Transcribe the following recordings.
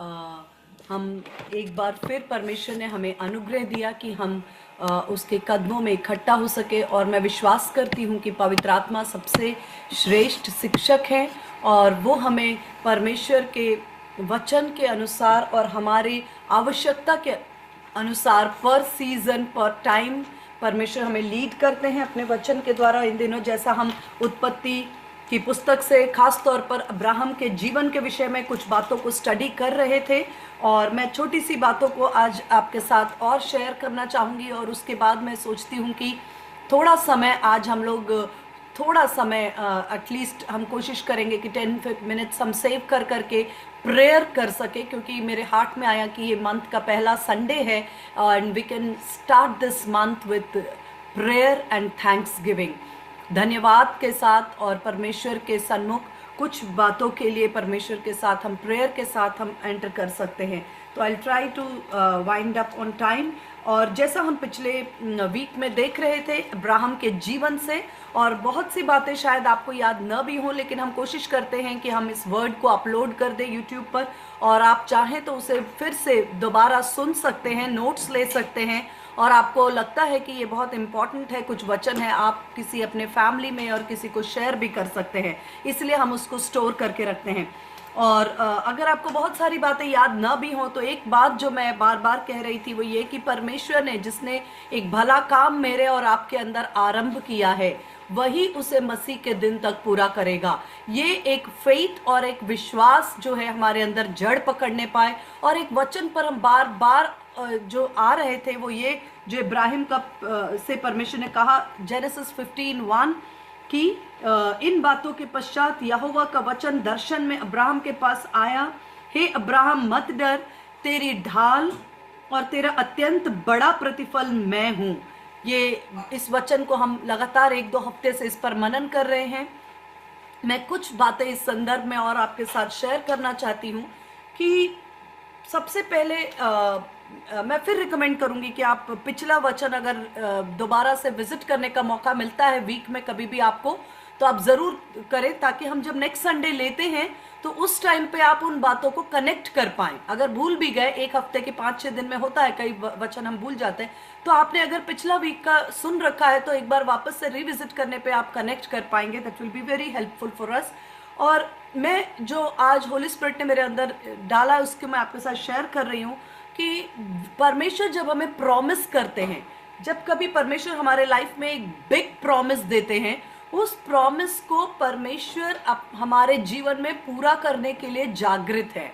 हम एक बार फिर परमेश्वर ने हमें अनुग्रह दिया कि हम उसके कदमों में इकट्ठा हो सके। और मैं विश्वास करती हूँ कि पवित्र आत्मा सबसे श्रेष्ठ शिक्षक है और वो हमें परमेश्वर के वचन के अनुसार और हमारी आवश्यकता के अनुसार पर सीजन पर टाइम परमेश्वर हमें लीड करते हैं अपने वचन के द्वारा। इन दिनों जैसा हम उत्पत्ति की पुस्तक से खास तौर पर अब्राहम के जीवन के विषय में कुछ बातों को स्टडी कर रहे थे और मैं छोटी सी बातों को आज आपके साथ और शेयर करना चाहूँगी। और उसके बाद मैं सोचती हूँ कि थोड़ा समय आज हम लोग थोड़ा समय एटलीस्ट हम कोशिश करेंगे कि 10 मिनट्स हम सेव कर करके प्रेयर कर सके, क्योंकि मेरे हार्ट में आया कि ये मंथ का पहला संडे है and we can start this month with prayer and thanksgiving, धन्यवाद के साथ और परमेश्वर के सन्मुख कुछ बातों के लिए परमेश्वर के साथ हम प्रेयर के साथ हम एंटर कर सकते हैं। तो I try to wind up on time. और जैसा हम पिछले वीक में देख रहे थे अब्राहम के जीवन से, और बहुत सी बातें शायद आपको याद न भी हो, लेकिन हम कोशिश करते हैं कि हम इस वर्ड को अपलोड कर दें यूट्यूब पर, और आप चाहें तो उसे फिर से दोबारा सुन सकते हैं, नोट्स ले सकते हैं। और आपको लगता है कि ये बहुत इंपॉर्टेंट है, कुछ वचन है, आप किसी अपने फैमिली में और किसी को शेयर भी कर सकते हैं, इसलिए हम उसको स्टोर करके रखते हैं। और अगर आपको बहुत सारी बातें याद ना भी हों तो एक बात जो मैं बार बार कह रही थी वो ये कि परमेश्वर ने जिसने एक भला काम मेरे और आपके अंदर आरंभ किया है वही उसे मसीह के दिन तक पूरा करेगा। ये एक फेथ और एक विश्वास जो है हमारे अंदर जड़ पकड़ने पाए। और एक वचन पर हम बार बार जो आ रहे थे वो ये जो इब्राहिम का से परमेश्वर ने कहा जेनेसिस 15:1 कि इन बातों के पश्चात यहोवा का वचन दर्शन में अब्राहम के पास आया, हे अब्राहम मत डर, तेरी ढाल और तेरा अत्यंत बड़ा प्रतिफल मैं हूँ। ये इस वचन को हम लगातार 1-2 हफ्ते से इस पर मनन कर रहे हैं। मैं कुछ बातें इस संदर्भ में और आपके साथ शेयर करना चाहती हूँ कि सबसे पहले मैं फिर रिकमेंड करूंगी कि आप पिछला वचन अगर दोबारा से विजिट करने का मौका मिलता है वीक में कभी भी आपको, तो आप ज़रूर करें, ताकि हम जब नेक्स्ट संडे लेते हैं तो उस टाइम पे आप उन बातों को कनेक्ट कर पाएं। अगर भूल भी गए, एक हफ्ते के 5-6 दिन में होता है कई वचन हम भूल जाते हैं, तो आपने अगर पिछला वीक का सुन रखा है तो एक बार वापस से रिविजिट करने पे आप कनेक्ट कर पाएंगे। That will be very helpful for us. और मैं जो आज होली स्पिरिट ने मेरे अंदर डाला है उसके मैं आपके साथ शेयर कर रही हूँ कि परमेश्वर जब हमें प्रॉमिस करते हैं, जब कभी परमेश्वर हमारे लाइफ में एक बिग प्रॉमिस देते हैं, उस प्रॉमिस को परमेश्वर हमारे जीवन में पूरा करने के लिए जागृत है।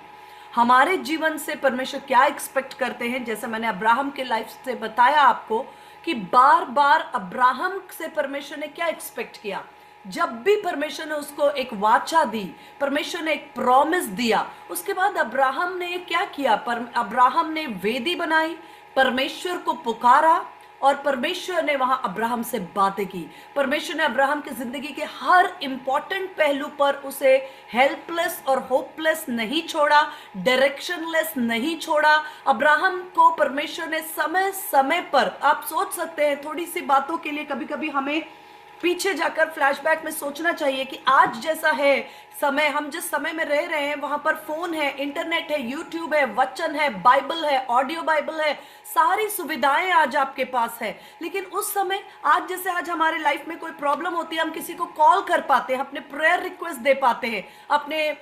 हमारे जीवन से परमेश्वर क्या एक्सपेक्ट करते हैं, जैसे मैंने अब्राहम के लाइफ से बताया आपको कि बार बार अब्राहम से परमेश्वर ने क्या एक्सपेक्ट किया। जब भी परमेश्वर ने उसको एक वाचा दी, परमेश्वर ने एक प्रॉमिस दिया, उसके बाद अब्राहम ने क्या किया, अब्राहम ने वेदी बनाई, परमेश्वर को पुकारा और परमेश्वर ने वहां अब्राहम से बातें की। परमेश्वर ने अब्राहम की जिंदगी के हर इंपॉर्टेंट पहलू पर उसे हेल्पलेस और होपलेस नहीं छोड़ा, डायरेक्शनलेस नहीं छोड़ा। अब्राहम को परमेश्वर ने समय समय पर, आप सोच सकते हैं थोड़ी सी बातों के लिए कभी कभी हमें पीछे जाकर फ्लैशबैक में सोचना चाहिए कि आज जैसा है समय, हम जिस समय में रह रहे हैं वहां पर फोन है, इंटरनेट है, यूट्यूब है, वचन है, बाइबल है, ऑडियो बाइबल है, सारी सुविधाएं आज आपके पास है। लेकिन उस समय आज जैसे आज हमारे लाइफ में कोई प्रॉब्लम होती है, हम किसी को कॉल कर पाते हैं, अपने प्रेयर रिक्वेस्ट दे पाते हैं, अपने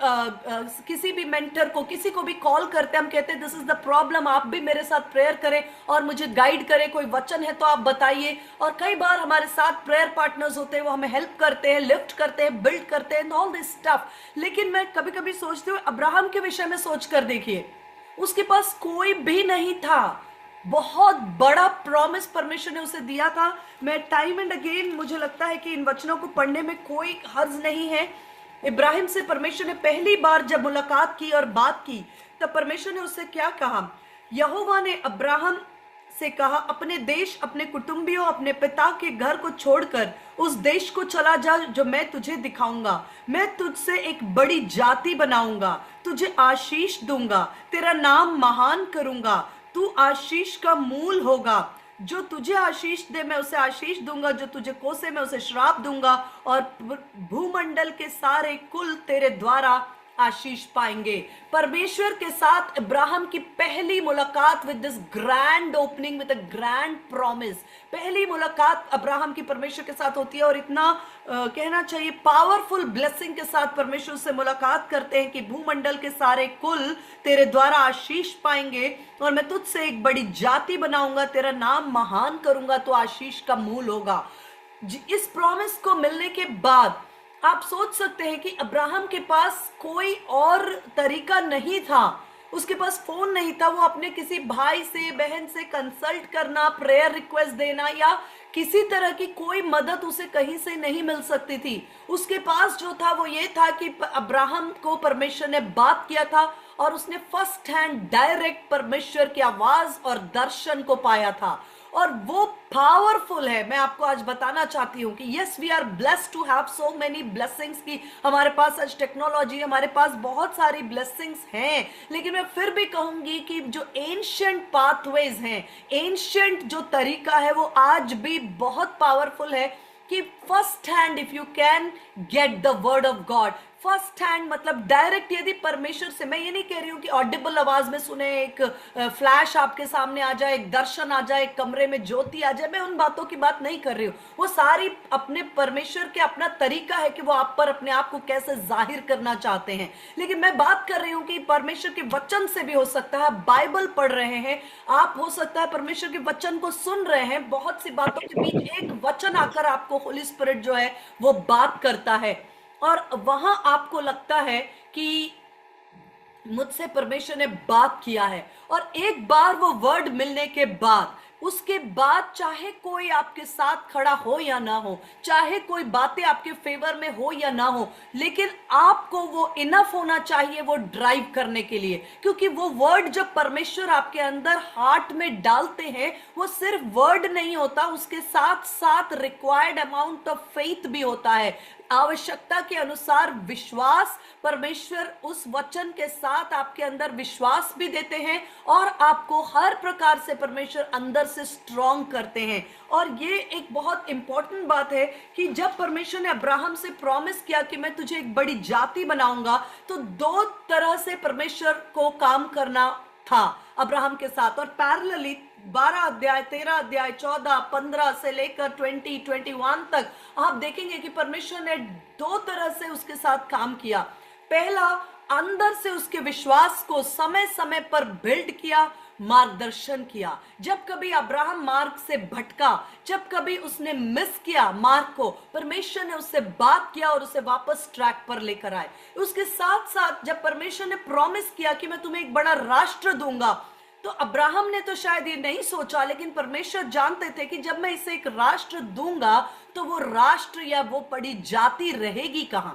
किसी भी मेंटर को, किसी को भी कॉल करते हैं, हम कहते हैं दिस इज द प्रॉब्लम, आप भी मेरे साथ प्रेयर करें और मुझे गाइड करें, कोई वचन है तो आप बताइए। और कई बार हमारे साथ प्रेयर पार्टनर्स होते हैं, वो हमें हेल्प करते हैं, लिफ्ट करते हैं, बिल्ड करते हैं, ऑल दिस स्टफ। लेकिन मैं कभी कभी सोचती हूँ अब्राहम के विषय में सोचकर देखिए, उसके पास कोई भी नहीं था, बहुत बड़ा प्रॉमिस परमेश्वर ने उसे दिया था। मैं टाइम एंड अगेन मुझे लगता है कि इन वचनों को पढ़ने में कोई हर्ज नहीं है। इब्राहिम से परमेश्वर ने पहली बार जब मुलाकात की और बात की तब परमेश्वर ने उससे क्या कहा, यहोवा ने अब्राहम से कहा अपने देश, अपने कुटुंबियों, अपने पिता के घर को छोड़कर उस देश को चला जा जो मैं तुझे दिखाऊंगा। मैं तुझसे एक बड़ी जाति बनाऊंगा, तुझे आशीष दूंगा, तेरा नाम महान करूंगा, तू आशीष का मूल होगा। जो तुझे आशीष दे मैं उसे आशीष दूंगा, जो तुझे कोसे मैं उसे श्राप दूंगा, और भूमंडल के सारे कुल तेरे द्वारा आशीष पाएंगे। परमेश्वर के साथ अब्राहम की पहली मुलाकात with this grand opening with a grand promise, पहली मुलाकात अब्राहम की परमेश्वर के साथ होती है और इतना कहना चाहिए पावरफुल ब्लेसिंग के साथ परमेश्वर से मुलाकात करते हैं कि भूमंडल के सारे कुल तेरे द्वारा आशीष पाएंगे और मैं तुझसे एक बड़ी जाति बनाऊंगा, तेरा नाम महान करूंगा, तो आशीष का मूल होगा। इस प्रॉमिस को मिलने के बाद आप सोच सकते हैं कि अब्राहम के पास कोई और तरीका नहीं था, उसके पास फोन नहीं था, वो अपने किसी भाई से बहन से कंसल्ट करना, प्रेयर रिक्वेस्ट देना या किसी तरह की कोई मदद उसे कहीं से नहीं मिल सकती थी। उसके पास जो था वो ये था कि अब्राहम को परमेश्वर ने बात किया था और उसने फर्स्ट हैंड डायरेक्ट परमेश्वर की आवाज और दर्शन को पाया था और वो पावरफुल है। मैं आपको आज बताना चाहती हूँ कि yes we are blessed to have so many blessings की हमारे पास आज टेक्नोलॉजी, हमारे पास बहुत सारी ब्लेसिंग्स हैं, लेकिन मैं फिर भी कहूंगी कि जो एंशिएंट पाथवेज हैं, एंशिएंट जो तरीका है वो आज भी बहुत पावरफुल है कि first hand if you can get the word of God, first hand मतलब डायरेक्ट यदि परमेश्वर से, मैं ये नहीं कह रही हूं कि ऑडिबल आवाज में सुने, एक फ्लैश आपके सामने आ जाए, एक दर्शन आ जाए, एक कमरे में ज्योति आ जाए, मैं उन बातों की बात नहीं कर रही हूं। वो सारी अपने परमेश्वर के अपना तरीका है कि वो आप पर अपने आप को कैसे जाहिर करना चाहते हैं, लेकिन मैं बात कर रही हूं कि परमेश्वर के वचन से भी हो सकता है। बाइबल पढ़ रहे हैं आप, हो सकता है परमेश्वर के वचन को सुन रहे हैं, बहुत सी बातों के बीच एक वचन आकर आपको होली स्पिरिट जो है वो बात करता है और वहां आपको लगता है कि मुझसे परमेश्वर ने बात किया है। और एक बार वो वर्ड मिलने के बाद, उसके बाद चाहे कोई आपके साथ खड़ा हो या ना हो, चाहे कोई बातें आपके फेवर में हो या ना हो, लेकिन आपको वो इनफ होना चाहिए वो ड्राइव करने के लिए, क्योंकि वो वर्ड जब परमेश्वर आपके अंदर हार्ट में डालते हैं वो सिर्फ वर्ड नहीं होता, उसके साथ साथ रिक्वायर्ड अमाउंट ऑफ फेथ भी होता है, आवश्यकता के अनुसार विश्वास। परमेश्वर उस वचन के साथ आपके अंदर विश्वास भी देते हैं और आपको हर प्रकार से परमेश्वर अंदर से स्ट्रॉन्ग करते हैं। और ये एक बहुत इंपॉर्टेंट बात है कि जब परमेश्वर ने अब्राहम से प्रॉमिस किया कि मैं तुझे एक बड़ी जाति बनाऊंगा, तो दो तरह से परमेश्वर को काम करना था अब्राहम के साथ। और पैरेलली 12 अध्याय, 13 अध्याय, 14, 15 से लेकर 20, 21 तक आप देखेंगे कि परमेश्वर ने दो तरह से उसके साथ काम किया। पहला, अंदर से उसके विश्वास को समय समय पर बिल्ड किया, मार्गदर्शन किया। जब कभी अब्राहम मार्ग से भटका, जब कभी उसने मिस किया मार्ग को, परमेश्वर ने उससे बात किया और उसे वापस ट्रैक पर लेकर आए। उसके साथ साथ जब परमेश्वर ने प्रॉमिस किया कि मैं तुम्हें एक बड़ा राष्ट्र दूंगा, तो अब्राहम ने तो शायद ये नहीं सोचा, लेकिन परमेश्वर जानते थे कि जब मैं इसे एक राष्ट्र दूंगा तो वो राष्ट्र या वो बड़ी जाति रहेगी कहां।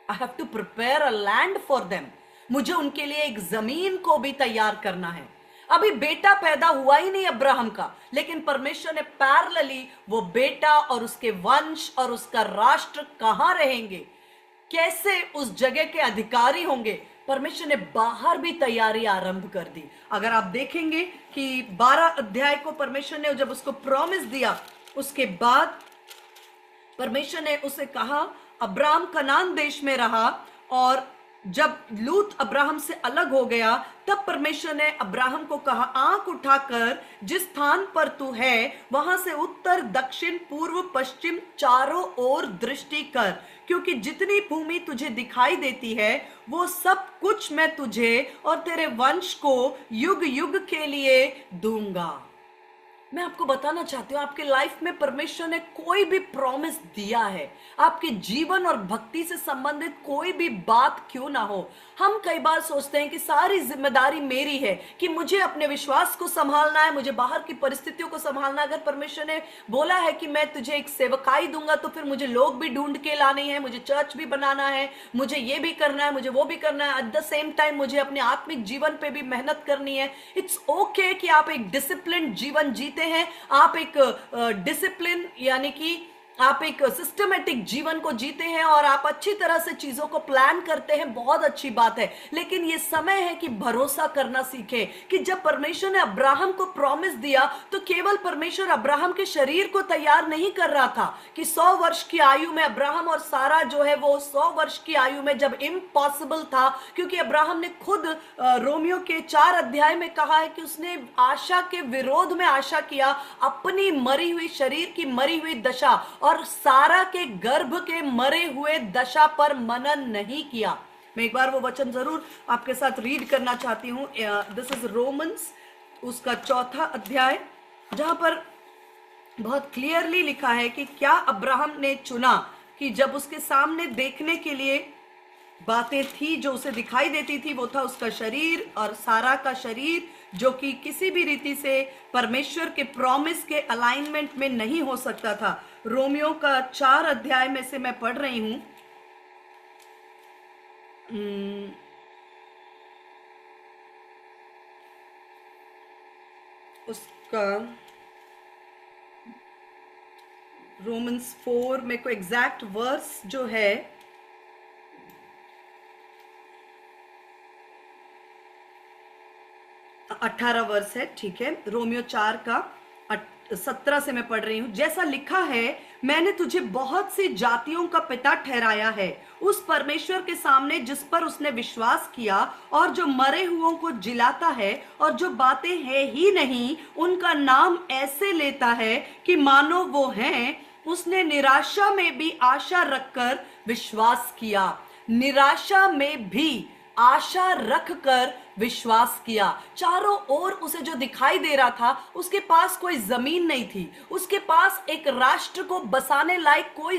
I have to prepare a land for them, मुझे उनके लिए एक जमीन को भी तैयार करना है। अभी बेटा पैदा हुआ ही नहीं अब्राहम का, लेकिन परमेश्वर ने पैरेलली वो बेटा और उसके वंश और उसका राष्ट्र कहां रहेंगे, कैसे उस जगह के अधिकारी होंगे, परमेश्वर ने बाहर भी तैयारी आरंभ कर दी। अगर आप देखेंगे कि 12 अध्याय को परमेश्वर ने जब उसको प्रॉमिस दिया, उसके बाद परमेश्वर ने उसे कहा अब्राहम कनान देश में रहा, और जब लूत अब्राहम से अलग हो गया तब परमेश्वर ने अब्राहम को कहा आंख उठाकर जिस स्थान पर तू है वहां से उत्तर दक्षिण पूर्व पश्चिम चारों ओर दृष्टि कर, क्योंकि जितनी भूमि तुझे दिखाई देती है वो सब कुछ मैं तुझे और तेरे वंश को युग युग के लिए दूंगा। मैं आपको बताना चाहती हूँ, आपके लाइफ में परमेश्वर ने कोई भी प्रॉमिस दिया है, आपके जीवन और भक्ति से संबंधित कोई भी बात क्यों ना हो, हम कई बार सोचते हैं कि सारी जिम्मेदारी मेरी है, कि मुझे अपने विश्वास को संभालना है, मुझे बाहर की परिस्थितियों को संभालना है। अगर परमेश्वर ने बोला है कि मैं तुझे एक सेवकाई दूंगा, तो फिर मुझे लोग भी ढूंढ के लाने हैं, मुझे चर्च भी बनाना है, मुझे ये भी करना है, मुझे वो भी करना है। एट द सेम टाइम मुझे अपने आत्मिक जीवन पे भी मेहनत करनी है। इट्स ओके कि आप एक डिसिप्लिन जीवन जीते हैं, आप एक डिसिप्लिन यानी कि आप एक सिस्टमेटिक जीवन को जीते हैं और आप अच्छी तरह से चीजों को प्लान करते हैं, बहुत अच्छी बात है। लेकिन ये समय है कि भरोसा करना सीखें कि जब परमेश्वर ने अब्राहम को प्रॉमिस दिया तो केवल परमेश्वर अब्राहम के शरीर को तैयार नहीं कर रहा था कि 100 वर्ष की आयु में अब्राहम और सारा जो है वो 100 वर्ष की आयु में, जब इम्पॉसिबल था, क्योंकि अब्राहम ने खुद रोमियो के 4 अध्याय में कहा है कि उसने आशा के विरोध में आशा किया, अपनी मरी हुई शरीर की मरी हुई दशा और सारा के गर्भ के मरे हुए दशा पर मनन नहीं किया। मैं एक बार वो वचन जरूर आपके साथ रीड करना चाहती हूँ। दिस इज रोमन्स उसका 4था अध्याय, जहां पर बहुत क्लियरली लिखा है कि क्या अब्राहम ने चुना कि जब उसके सामने देखने के लिए बातें थी, जो उसे दिखाई देती थी, वो था उसका शरीर और सारा का शरीर, जो कि किसी भी रीति से परमेश्वर के प्रॉमिस के अलाइनमेंट में नहीं हो सकता था। रोमियो का 4 अध्याय में से मैं पढ़ रही हूं। उसका रोमन्स 4 में को एग्जैक्ट वर्स जो है 18 वर्ष है, ठीक है। रोमियो 4 का 17 से मैं पढ़ रही हूं। जैसा लिखा है, मैंने तुझे बहुत सी जातियों का पिता ठहराया है, उस परमेश्वर के सामने जिस पर उसने विश्वास किया और जो मरे हुओं को जिलाता है और जो बातें है ही नहीं उनका नाम ऐसे लेता है कि मानो वो हैं। उसने निराशा में भी आशा रखकर विश्वास किया, निराशा में भी आशा रखकर विश्वास किया। चारों ओर उसे जो दिखाई दे रहा था, उसके पास कोई जमीन नहीं थी, उसके पास एक राष्ट्र को बसाने लायक कोई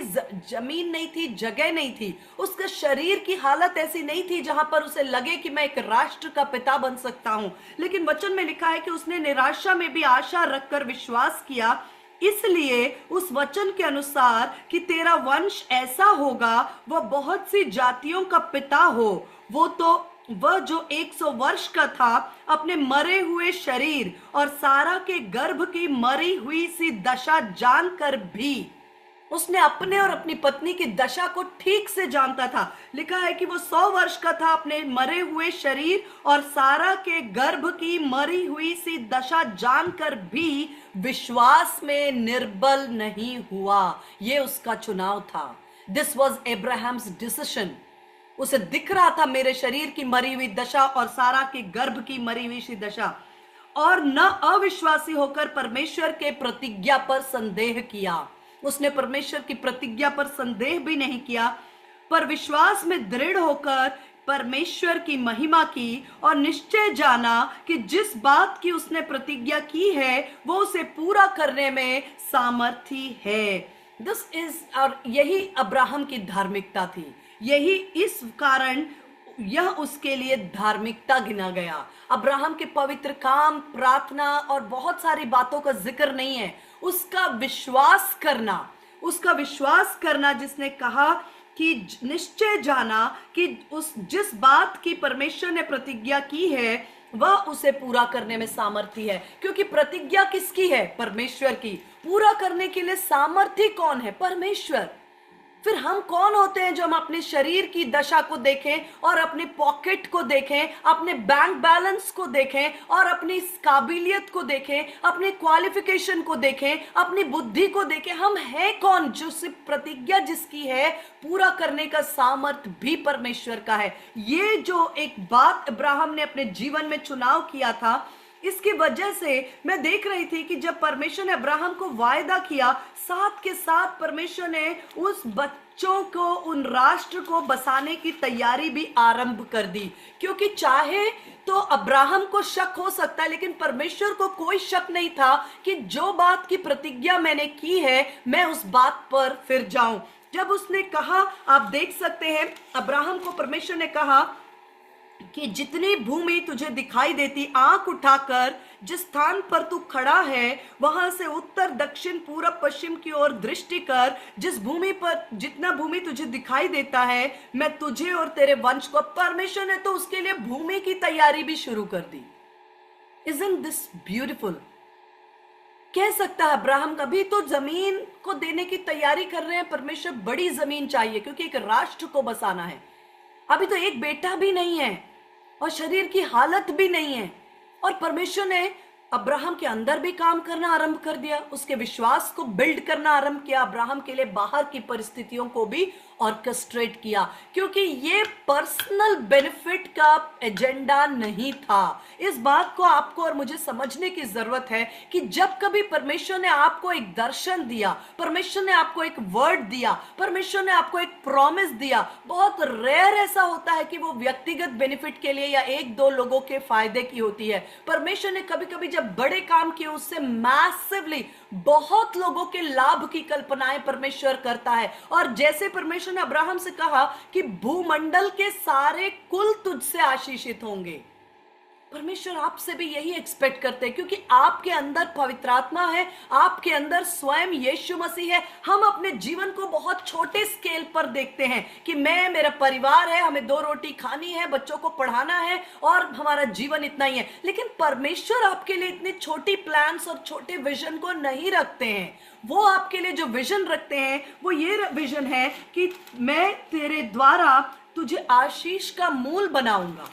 जमीन नहीं थी, जगह नहीं थी, उसके शरीर की हालत ऐसी नहीं थी जहां पर उसे लगे कि मैं एक राष्ट्र का पिता बन सकता हूं। लेकिन वचन में लिखा है कि उसने निराशा में भी आशा रखकर विश्वास किया, इसलिए उस वचन के अनुसार कि तेरा वंश ऐसा होगा, वह बहुत सी जातियों का पिता हो। वह जो 100 वर्ष का था, अपने मरे हुए शरीर और सारा के गर्भ की मरी हुई सी दशा जानकर भी, उसने अपने और अपनी पत्नी की दशा को ठीक से जानता था। लिखा है कि वो 100 वर्ष का था, अपने मरे हुए शरीर और सारा के गर्भ की मरी हुई सी दशा जानकर भी विश्वास में निर्बल नहीं हुआ। ये उसका चुनाव था। This was Abrahams decision. उसे दिख रहा था मेरे शरीर की मरी हुई दशा और सारा के गर्भ की मरी हुई सी दशा, और न अविश्वासी होकर परमेश्वर के प्रतिज्ञा पर संदेह किया। उसने परमेश्वर की प्रतिज्ञा पर संदेह भी नहीं किया, पर विश्वास में दृढ़ होकर परमेश्वर की महिमा की और निश्चय जाना कि जिस बात की उसने प्रतिज्ञा की है वो उसे पूरा करने में सामर्थी है। दिस इज, और यही अब्राहम की धार्मिकता थी। यही इस कारण यह उसके लिए धार्मिकता गिना गया। अब्राहम के पवित्र काम, प्रार्थना और बहुत सारी बातों का जिक्र नहीं है, उसका विश्वास करना, जिसने कहा कि निश्चय जाना कि उस जिस बात की परमेश्वर ने प्रतिज्ञा की है वह उसे पूरा करने में सामर्थी है। क्योंकि प्रतिज्ञा किसकी है? परमेश्वर की। पूरा करने के लिए सामर्थी कौन है? परमेश्वर। फिर हम कौन होते हैं जो हम अपने शरीर की दशा को देखें और अपने पॉकेट को देखें, अपने बैंक बैलेंस को देखें और अपनी काबिलियत को देखें, अपने क्वालिफिकेशन को देखें, अपनी बुद्धि को देखें? हम हैं कौन जो सिर्फ प्रतिज्ञा जिसकी है पूरा करने का सामर्थ भी परमेश्वर का है। ये जो एक बात अब्राहम ने अपने जीवन में चुनाव किया था, इसकी वजह से मैं देख रही थी कि जब परमेश्वर ने अब्राहम को वायदा किया, साथ के साथ परमेश्वर ने उस बच्चों को, उन राष्ट्र को बसाने की तैयारी भी आरंभ कर दी। क्योंकि चाहे तो अब्राहम को शक हो सकता है, लेकिन परमेश्वर को कोई शक नहीं था कि जो बात की प्रतिज्ञा मैंने की है मैं उस बात पर फिर जाऊं। जब उसने कहा, आप देख सकते हैं, अब्राहम को परमेश्वर ने कहा कि जितनी भूमि तुझे दिखाई देती, आंख उठाकर जिस स्थान पर तू खड़ा है वहां से उत्तर, दक्षिण, पूरब, पश्चिम की ओर दृष्टि कर। जिस भूमि पर, जितना भूमि तुझे दिखाई देता है, मैं तुझे और तेरे वंश को। परमेश्वर ने तो उसके लिए भूमि की तैयारी भी शुरू कर दी। Isn't this beautiful? कह सकता है अब्राहम कभी तो जमीन को देने की तैयारी कर रहे हैं, परमेश्वर बड़ी जमीन चाहिए क्योंकि एक राष्ट्र को बसाना है। अभी तो एक बेटा भी नहीं है और शरीर की हालत भी नहीं है, और परमेश्वर ने अब्राहम के अंदर भी काम करना आरंभ कर दिया, उसके विश्वास को बिल्ड करना आरंभ किया, अब्राहम के लिए बाहर की परिस्थितियों को भी ऑर्केस्ट्रेट किया, क्योंकि ये पर्सनल बेनिफिट का एजेंडा नहीं था। इस बात को आपको और मुझे समझने की जरूरत है कि जब कभी परमेश्वर ने आपको एक दर्शन दिया, परमेश्वर ने आपको एक वर्ड दिया, परमेश्वर ने आपको एक प्रॉमिस दिया, बहुत रेयर ऐसा होता है कि वो व्यक्तिगत बेनिफिट के लिए या एक दो लोगों के फायदे की होती है। परमेश्वर ने कभी कभी जब बड़े काम किए, उससे मैसिवली बहुत लोगों के लाभ की कल्पनाएं परमेश्वर करता है। और जैसे परमेश्वर ने अब्राहम से कहा कि भूमंडल के सारे कुल तुझसे आशीषित होंगे, परमेश्वर आपसे भी यही एक्सपेक्ट करते हैं, क्योंकि आपके अंदर पवित्र आत्मा है, आपके अंदर स्वयं यीशु मसीह है। हम अपने जीवन को बहुत छोटे स्केल पर देखते हैं कि मैं, मेरा परिवार है, हमें 2 रोटी खानी है, बच्चों को पढ़ाना है और हमारा जीवन इतना ही है। लेकिन परमेश्वर आपके लिए इतनी छोटी प्लान्स और छोटे विजन को नहीं रखते हैं। वो आपके लिए जो विजन रखते हैं वो ये विजन है कि मैं तेरे द्वारा तुझे आशीष का मूल बनाऊंगा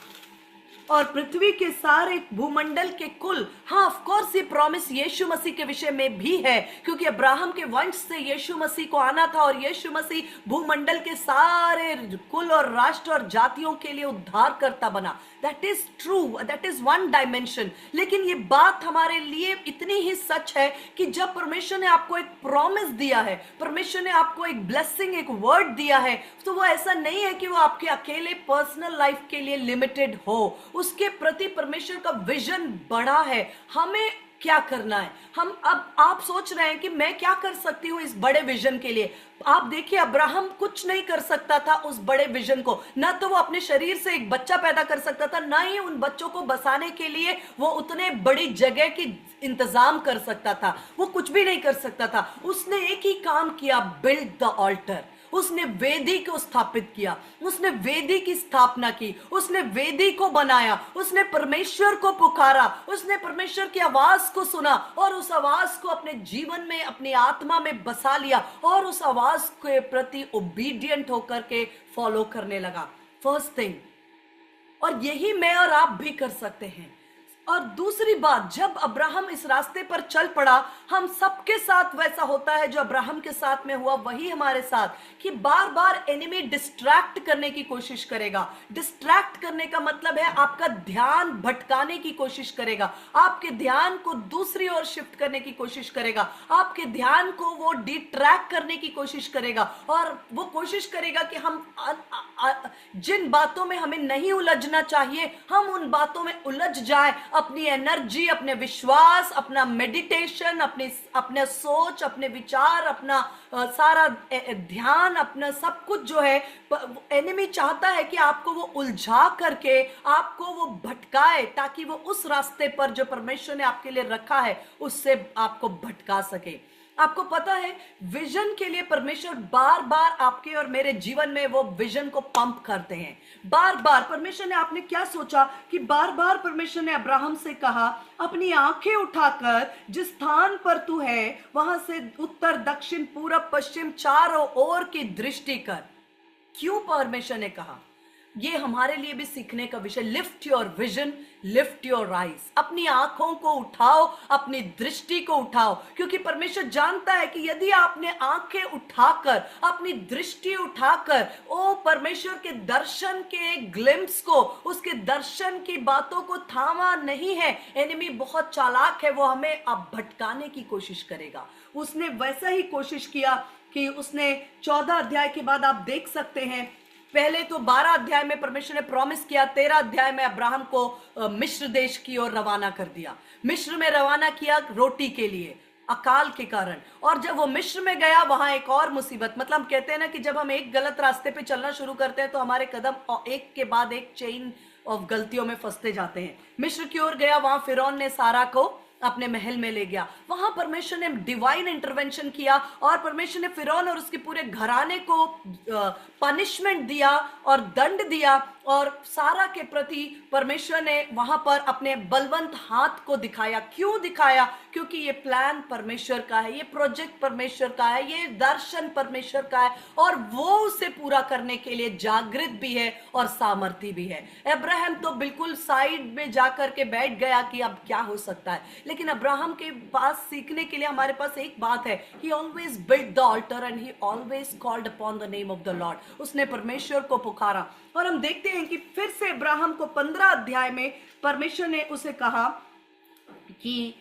और पृथ्वी के सारे भूमंडल के कुल। हाँ, ऑफ कोर्स ये प्रॉमिस यीशु मसीह के विषय में भी है, क्योंकि अब्राहम के वंश से यीशु मसीह को आना था और यीशु मसीह भूमंडल के सारे कुल और राष्ट्र और जातियों के लिए उद्धारकर्ता बना। That is true, that is one dimension. लेकिन ये बात हमारे लिए इतनी ही सच है कि जब परमेश्वर ने आपको एक प्रॉमिस दिया है, परमेश्वर ने आपको एक ब्लेसिंग, एक वर्ड दिया है, तो वो ऐसा नहीं है कि वो आपके अकेले पर्सनल लाइफ के लिए लिमिटेड हो। उसके प्रति परमेश्वर का विजन बड़ा है। हमें क्या करना है? हम, अब आप सोच रहे हैं कि मैं क्या कर सकती हूं इस बड़े विजन के लिए। आप देखिए, अब्राहम कुछ नहीं कर सकता था उस बड़े विजन को। ना तो वो अपने शरीर से एक बच्चा पैदा कर सकता था, ना ही उन बच्चों को बसाने के लिए वो उतने बड़ी जगह की इंतजाम कर सकता था। वो कुछ भी नहीं कर सकता था। उसने एक ही काम किया, बिल्ड द ऑल्टर। उसने वेदी को स्थापित किया, उसने वेदी की स्थापना की, उसने वेदी को बनाया, उसने परमेश्वर को पुकारा, उसने परमेश्वर की आवाज को सुना और उस आवाज को अपने जीवन में, अपनी आत्मा में बसा लिया और उस आवाज के प्रति ओबीडियंट होकर के फॉलो करने लगा। फर्स्ट थिंग, और यही मैं और आप भी कर सकते हैं। और दूसरी बात, जब अब्राहम इस रास्ते पर चल पड़ा, हम सबके साथ वैसा होता है जो अब्राहम के साथ में हुआ, वही हमारे साथ, कि बार बार एनिमी डिस्ट्रैक्ट करने की कोशिश करेगा। डिस्ट्रैक्ट करने का मतलब है आपका ध्यान भटकाने की कोशिश करेगा, आपके ध्यान को दूसरी ओर शिफ्ट करने की कोशिश करेगा, आपके ध्यान को वो डिट्रैक्ट करने की कोशिश करेगा। और वो कोशिश करेगा कि हम जिन बातों में हमें नहीं उलझना चाहिए, हम उन बातों में उलझ जाए। अपनी एनर्जी, अपने विश्वास, अपना मेडिटेशन, अपने सोच, अपने विचार, अपना सारा ध्यान, अपना सब कुछ जो है, एनिमी चाहता है कि आपको वो उलझा करके आपको वो भटकाए, ताकि वो उस रास्ते पर जो परमेश्वर ने आपके लिए रखा है उससे आपको भटका सके। आपको पता है, विजन के लिए परमेश्वर बार बार आपके और मेरे जीवन में वो विजन को पंप करते हैं। बार बार परमेश्वर ने, आपने क्या सोचा कि बार बार परमेश्वर ने अब्राहम से कहा, अपनी आंखें उठाकर जिस स्थान पर तू है वहां से उत्तर, दक्षिण, पूरब, पश्चिम चारों ओर की दृष्टि कर। क्यों परमेश्वर ने कहा? ये हमारे लिए भी सीखने का विषय। Lift your vision, lift your eyes. अपनी आंखों को उठाओ, अपनी दृष्टि को उठाओ, क्योंकि परमेश्वर जानता है कि यदि आपने आंखें उठाकर, अपनी दृष्टि उठाकर ओ परमेश्वर के दर्शन के ग्लिम्स को, उसके दर्शन की बातों को थामा नहीं है, एनिमी बहुत चालाक है, वो हमें अब भटकाने की कोशिश करेगा। उसने वैसा ही कोशिश किया कि उसने 14 अध्याय के बाद आप देख सकते हैं, पहले तो 12 अध्याय में परमेश्वर ने प्रॉमिस किया, 13 अध्याय में अब्राहम को मिस्र देश की ओर रवाना कर दिया। मिस्र में रवाना किया रोटी के लिए, अकाल के कारण। और जब वो मिस्र में गया, वहां एक और मुसीबत, मतलब हम कहते हैं ना कि जब हम एक गलत रास्ते पे चलना शुरू करते हैं तो हमारे कदम एक के बाद एक चेन ऑफ गलतियों में फंसते जाते हैं। मिस्र की ओर गया, वहां फिरौन ने सारा को अपने महल में ले गया। वहां परमेश्वर ने डिवाइन इंटरवेंशन किया और परमेश्वर ने फिरौन और उसके पूरे घराने को पनिशमेंट दिया और दंड दिया और सारा के प्रति परमेश्वर ने वहां पर अपने बलवंत हाथ को दिखाया। क्यों दिखाया? क्योंकि ये प्लान परमेश्वर का है, ये प्रोजेक्ट परमेश्वर का है, ये दर्शन परमेश्वर का है और वो उसे पूरा करने के लिए जागृत भी है और सामर्थी भी है। अब्राहम तो बिल्कुल साइड में जाकर के बैठ गया कि अब क्या हो सकता है, लेकिन अब्राहम के पास सीखने के लिए हमारे पास एक बात है, he always built the altar and he always called upon the name of the Lord। उसने परमेश्वर को पुकारा। और हम देखते हैं कि फिर से अब्राहम को 15 अध्याय में परमेश्वर ने उसे कहा कि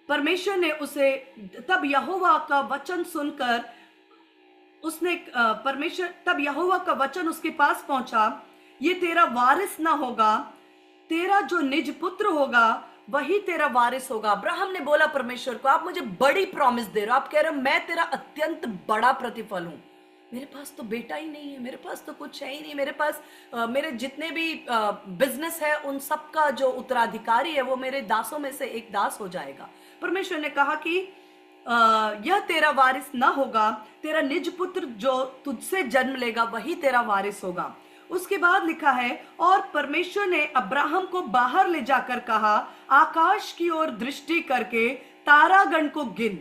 परमेश्वर ने उसे, तब यहोवा का वचन सुनकर उसने तब यहोवा का वचन उसके पास पहुंचा, ये तेरा वारिस ना होगा, तेरा जो निज पुत्र होगा वही तेरा वारिस होगा। अब्राहम ने बोला परमेश्वर को, आप मुझे बड़ी प्रॉमिस दे रहे हो, आप कह रहे हो मैं तेरा अत्यंत बड़ा प्रतिफल हूं, मेरे पास तो बेटा ही नहीं है, मेरे पास तो कुछ है ही नहीं, मेरे पास मेरे जितने भी बिजनेस है उन सब का जो उत्तराधिकारी है वो मेरे दासों में से एक दास हो जाएगा। परमेश्वर ने कहा कि यह तेरा वारिस ना होगा, तेरा निज पुत्र जो तुझसे जन्म लेगा वही तेरा वारिस होगा। उसके बाद लिखा है, और परमेश्वर ने अब्राहम को बाहर ले जाकर कहा, आकाश की ओर दृष्टि करके तारागण को गिन,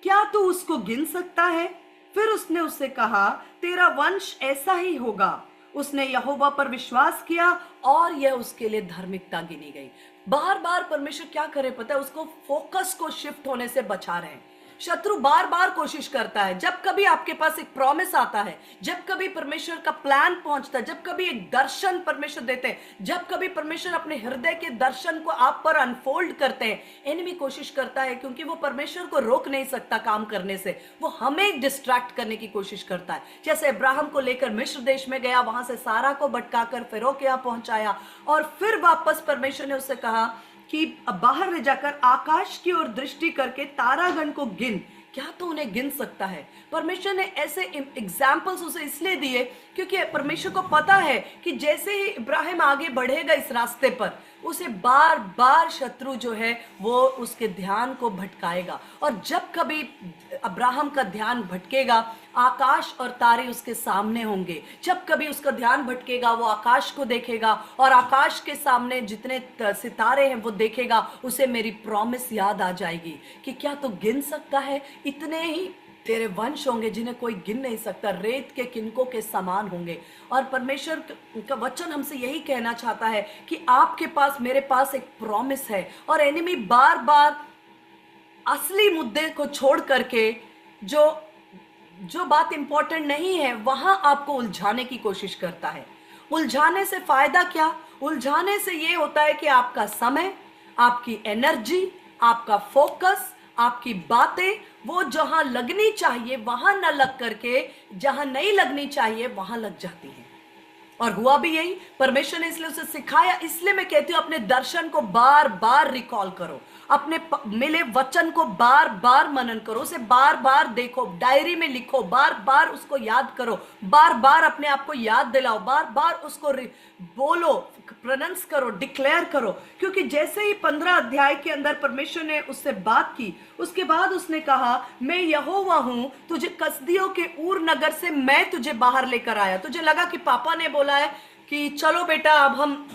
क्या तू उसको गिन सकता है? फिर उसने उससे कहा, तेरा वंश ऐसा ही होगा। उसने यहोवा पर विश्वास किया और यह उसके लिए धार्मिकता गिनी गई। बार बार परमेश्वर क्या करे पता है, उसको फोकस को शिफ्ट होने से बचा रहे हैं। शत्रु बार बार कोशिश करता है, जब कभी आपके पास एक प्रॉमिस आता है, जब कभी परमेश्वर का प्लान पहुंचता है, जब कभी एक दर्शन परमेश्वर देते हैं, जब कभी परमेश्वर अपने हृदय के दर्शन को आप पर अनफोल्ड करते हैं, एनिमी कोशिश करता है, क्योंकि वो परमेश्वर को रोक नहीं सकता काम करने से, वो हमें डिस्ट्रैक्ट करने की कोशिश करता है। जैसे अब्राहम को लेकर मिस्र देश में गया, वहां से सारा को भटकाकर फिरौन के यहाँ पहुंचाया और फिर वापस परमेश्वर ने उससे कहा कि बाहर ले जाकर आकाश की ओर दृष्टि करके तारागण को गिन, क्या तो उन्हें गिन सकता है? परमेश्वर ने ऐसे एग्जाम्पल्स उसे इसलिए दिए क्योंकि परमेश्वर को पता है कि जैसे ही इब्राहिम आगे बढ़ेगा इस रास्ते पर, उसे बार बार शत्रु जो है वो उसके ध्यान को भटकाएगा। और जब कभी अब्राहम का ध्यान भटकेगा, आकाश और तारे उसके सामने होंगे। जब कभी उसका ध्यान भटकेगा, वो आकाश को देखेगा और आकाश के सामने जितने सितारे हैं वो देखेगा, उसे मेरी प्रॉमिस याद आ जाएगी कि क्या तो गिन सकता है? इतने ही तेरे वंश होंगे जिन्हें कोई गिन नहीं सकता, रेत के किनकों के समान होंगे। और परमेश्वर का वचन हमसे यही कहना चाहता है कि आपके पास, मेरे पास एक प्रॉमिस है और एनिमी बार बार असली मुद्दे को छोड़ करके जो बात इंपॉर्टेंट नहीं है वहां आपको उलझाने की कोशिश करता है। उलझाने से फायदा क्या? उलझाने से ये होता है कि आपका समय, आपकी एनर्जी, आपका फोकस, आपकी बातें वो जहां लगनी चाहिए वहां न लग करके जहां नहीं लगनी चाहिए वहां लग जाती है। और हुआ भी यही। परमेश्वर ने इसलिए उसे सिखाया। इसलिए मैं कहती हूं अपने दर्शन को बार बार रिकॉल करो, अपने मिले वचन को बार बार मनन करो, उसे बार बार देखो, डायरी में लिखो, बार बार उसको याद करो, बार बार अपने आप को याद दिलाओ, बार बार उसको बोलो, प्रोनाउंस करो, डिक्लेयर करो। क्योंकि जैसे ही 15 अध्याय के अंदर परमेश्वर ने उससे बात की, उसके बाद उसने कहा, मैं यहोवा हूं, तुझे कसदियों के ऊर नगर से मैं तुझे बाहर लेकर आया। तुझे लगा कि पापा ने बोला है कि चलो बेटा अब हम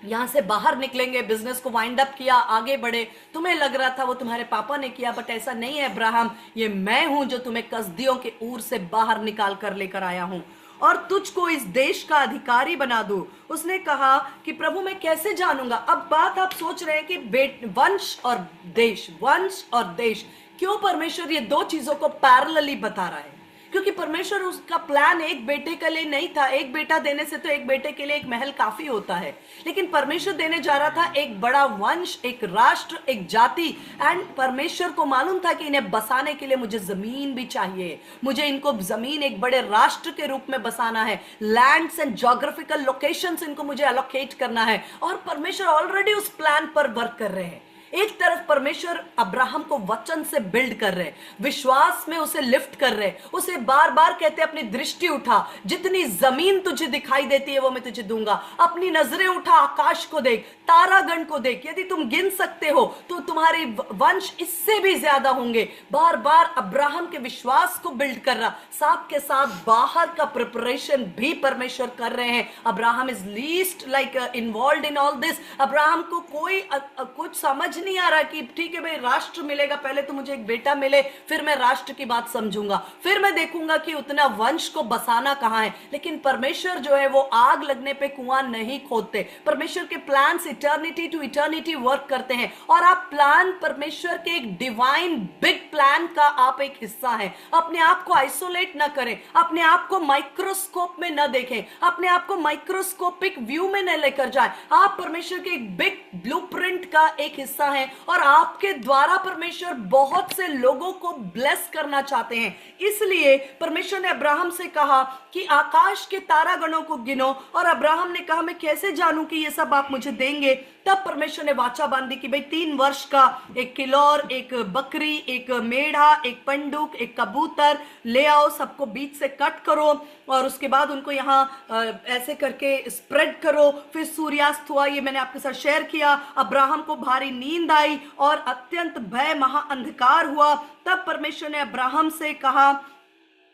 यहां से बाहर निकलेंगे, बिजनेस को वाइंड अप किया, आगे बढ़े, तुम्हें लग रहा था वो तुम्हारे पापा ने किया, बट ऐसा नहीं है अब्राहम, ये मैं हूं जो तुम्हें कसदियों के ऊर से बाहर निकाल कर लेकर आया हूं और तुझको इस देश का अधिकारी बना दूं। उसने कहा कि प्रभु मैं कैसे जानूंगा? अब बात आप सोच रहे हैं कि वंश और देश, वंश और देश, क्यों परमेश्वर ये दो चीजों को पैरेलली बता रहा है? क्योंकि परमेश्वर उसका प्लान एक बेटे के लिए नहीं था। एक बेटा देने से तो एक बेटे के लिए एक महल काफी होता है, लेकिन परमेश्वर देने जा रहा था एक बड़ा वंश, एक राष्ट्र, एक जाति। एंड परमेश्वर को मालूम था कि इन्हें बसाने के लिए मुझे जमीन भी चाहिए, मुझे इनको जमीन एक बड़े राष्ट्र के रूप में बसाना है, लैंड्स एंड ज्योग्राफिकल लोकेशंस इनको मुझे एलोकेट करना है। और परमेश्वर ऑलरेडी उस प्लान पर वर्क कर रहे हैं। एक तरफ परमेश्वर अब्राहम को वचन से बिल्ड कर रहे, विश्वास में उसे लिफ्ट कर रहे, उसे बार बार कहते अपनी दृष्टि उठा, जितनी जमीन तुझे दिखाई देती है वो मैं तुझे दूंगा, अपनी नजरें उठा, आकाश को देख, तारागण को देख, यदि तुम गिन सकते हो तो तुम्हारे वंश इससे भी ज्यादा होंगे। बार बार अब्राहम के विश्वास को बिल्ड कर रहा, साथ के साथ बाहर का प्रिपरेशन भी परमेश्वर कर रहे हैं। Abraham is least like involve in all this. Abraham को कोई कुछ समझ नहीं आ रहा कि ठीक है भाई राष्ट्र मिलेगा, पहले तो मुझे एक बेटा मिले, फिर मैं राष्ट्र की बात समझूंगा, फिर मैं देखूंगा कि उतना वंश को बसाना कहां है। लेकिन परमेश्वर जो है वो आग लगने पे कुआं नहीं खोदते। परमेश्वर के plans eternity to eternity work करते हैं, और आप प्लान परमेश्वर के एक डिवाइन बिग प्लान का आप एक हिस्सा हैं। अपने आप को आइसोलेट ना करें, अपने आप को माइक्रोस्कोप में न देखें, अपने आप को माइक्रोस्कोपिक व्यू में न लेकर जाएं। आप परमेश्वर के एक बिग ब्लूप्रिंट का एक हिस्सा हैं, और आपके द्वारा परमेश्वर बहुत से लोगों को ब्लेस करना चाहते हैं। इसलिए परमेश्वर ने अब्राहम से कहा कि आकाश के तारागणों को गिनो, और अब्राहम ने कहा मैं कैसे जानूं कि ये सब आप मुझे देंगे। तब परमेश्वर ने वाचा बांधी कि भाई 3 वर्ष का एक किलोर, एक बकरी, एक मेढ़ा, एक पंडुक, एक कबूतर ले आओ, सबको बीच से कट करो, और उसके बाद उनको यहाँ ऐसे करके स्प्रेड करो। फिर सूर्यास्त हुआ, ये मैंने आपके साथ शेयर किया। अब्राहम को भारी नींद आई और अत्यंत भय महा अंधकार हुआ। तब परमेश्वर ने अब्राहम से कहा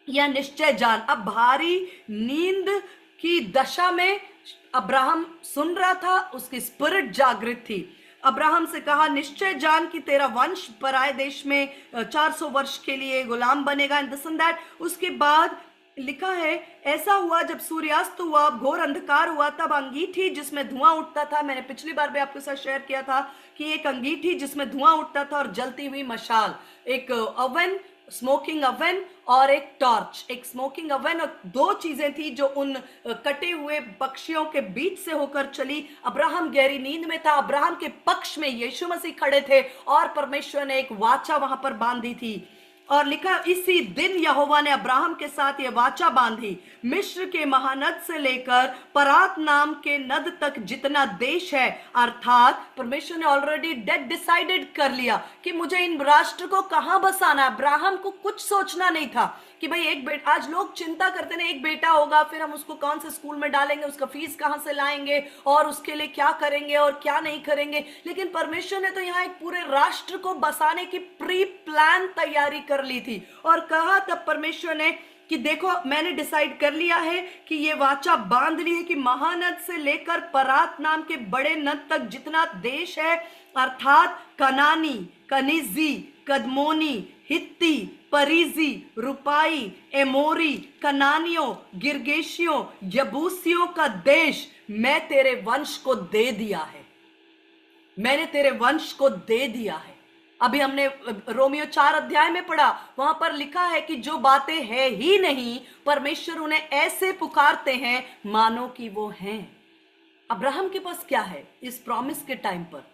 यह निश्चय जान। अब भारी नींद की दशा में अब्राहम सुन रहा था, उसकी स्पिरिट जागृत थी। अब्राहम से कहा निश्चय जान कि तेरा वंश पराये देश में 400 वर्ष के लिए गुलाम बनेगा, एंड दिस एंड दैट। उसके बाद लिखा है ऐसा हुआ जब सूर्यास्त हुआ, घोर अंधकार हुआ, तब अंगीठी जिसमें धुआं उठता था, मैंने पिछली बार भी आपके साथ शेयर किया था कि एक अंगीठी जिसमें धुआं उठता था और जलती हुई मशाल, एक अवन, स्मोकिंग अवन, और एक टॉर्च। एक स्मोकिंग अवन और 2 चीजें थी जो उन कटे हुए पक्षियों के बीच से होकर चली। अब्राहम गहरी नींद में था, अब्राहम के पक्ष में यीशु मसीह खड़े थे, और परमेश्वर ने एक वाचा वहां पर बांधी थी। और लिखा इसी दिन यहोवा ने अब्राहम के साथ यह वाचा बांधी, मिस्र के महानद से लेकर परात नाम के नद तक जितना देश है, अर्थात परमेश्वर ने ऑलरेडी डिसाइडेड कर लिया कि मुझे इन राष्ट्र को कहां बसाना। अब्राहम को कुछ सोचना नहीं था कि भाई एक बेटा, आज लोग चिंता करते हैं एक बेटा होगा, फिर हम उसको कौन से स्कूल में डालेंगे, उसका फीस कहां से लाएंगे, और उसके लिए क्या करेंगे और क्या नहीं करेंगे। लेकिन परमेश्वर ने तो यहाँ एक पूरे राष्ट्र को बसाने की प्री प्लान तैयारी कर ली थी, और कहा तब परमेश्वर ने कि देखो मैंने डिसाइड कर लिया है कि ये वाचा बांध ली है कि महानद से लेकर परात नाम के बड़े नद तक जितना देश है, अर्थात कनानी, कनिजी, कदमोनी, हित्ती, परिजी, रुपाई, एमोरी, कनानियों, गिरगेशियों, यबूसियों का देश मैं तेरे वंश को दे दिया है। मैंने तेरे वंश को दे दिया है। अभी हमने रोमियो 4 अध्याय में पढ़ा, वहां पर लिखा है कि जो बातें है ही नहीं, परमेश्वर उन्हें ऐसे पुकारते हैं मानो कि वो हैं। अब्राहम के पास क्या है इस प्रॉमिस के टाइम पर?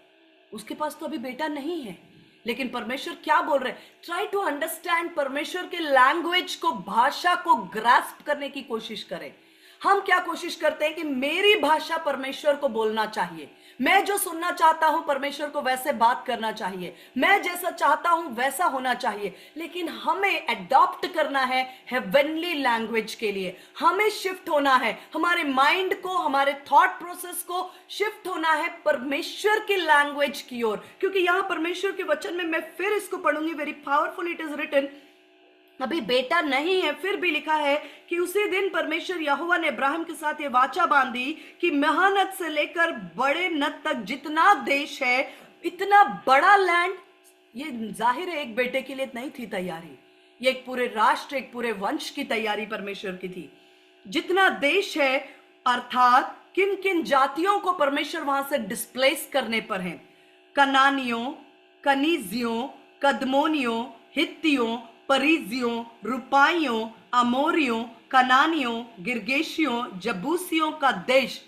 उसके पास तो अभी बेटा नहीं है, लेकिन परमेश्वर क्या बोल रहे हैं? ट्राई टू अंडरस्टैंड परमेश्वर के लैंग्वेज को, भाषा को ग्रास्प करने की कोशिश करें। हम क्या कोशिश करते हैं कि मेरी भाषा परमेश्वर को बोलना चाहिए, मैं जो सुनना चाहता हूं परमेश्वर को वैसे बात करना चाहिए, मैं जैसा चाहता हूं वैसा होना चाहिए। लेकिन हमें अडॉप्ट करना है हेवनली लैंग्वेज के लिए, हमें शिफ्ट होना है, हमारे माइंड को, हमारे थॉट प्रोसेस को शिफ्ट होना है परमेश्वर की लैंग्वेज की ओर। क्योंकि यहां परमेश्वर के वचन में, मैं फिर इसको पढ़ूंगी, very powerful it is written, अभी बेटा नहीं है, फिर भी लिखा है कि उसी दिन परमेश्वर यहोवा ने अब्राहम के साथ ये वाचा बांधी कि महानद से लेकर बड़े नद तक जितना देश है, इतना बड़ा लैंड, ये जाहिर है एक बेटे के लिए नहीं थी तैयारी, ये एक पूरे राष्ट्र, एक पूरे वंश की तैयारी परमेश्वर की थी। जितना देश है, अर्थात किन किन जातियों को परमेश्वर वहां से डिस्प्लेस करने पर है, कनानियों, कनीजियों, कदमोनियों, हित्तियों, परिजियों, रुपाइयों, अमोरियों, कनानियों, गिरगेशियों, जबूसियों का देश।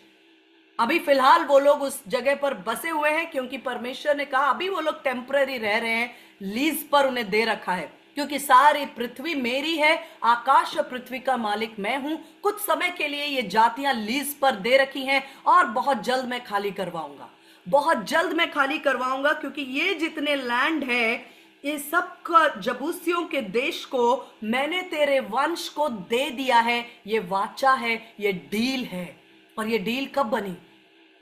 अभी फिलहाल वो लोग उस जगह पर बसे हुए हैं, क्योंकि परमेश्वर ने कहा अभी वो लोग टेम्पररी रह रहे हैं, लीज पर उन्हें दे रखा है, क्योंकि सारी पृथ्वी मेरी है, आकाश और पृथ्वी का मालिक मैं हूं। कुछ समय के लिए ये जातियां लीज पर दे रखी हैं और बहुत जल्द मैं खाली करवाऊंगा। बहुत जल्द मैं खाली करवाऊंगा, क्योंकि ये जितने लैंड है ये सब का जबूसियों के देश को मैंने तेरे वंश को दे दिया है। ये वाचा है, ये डील है। और ये डील कब बनी?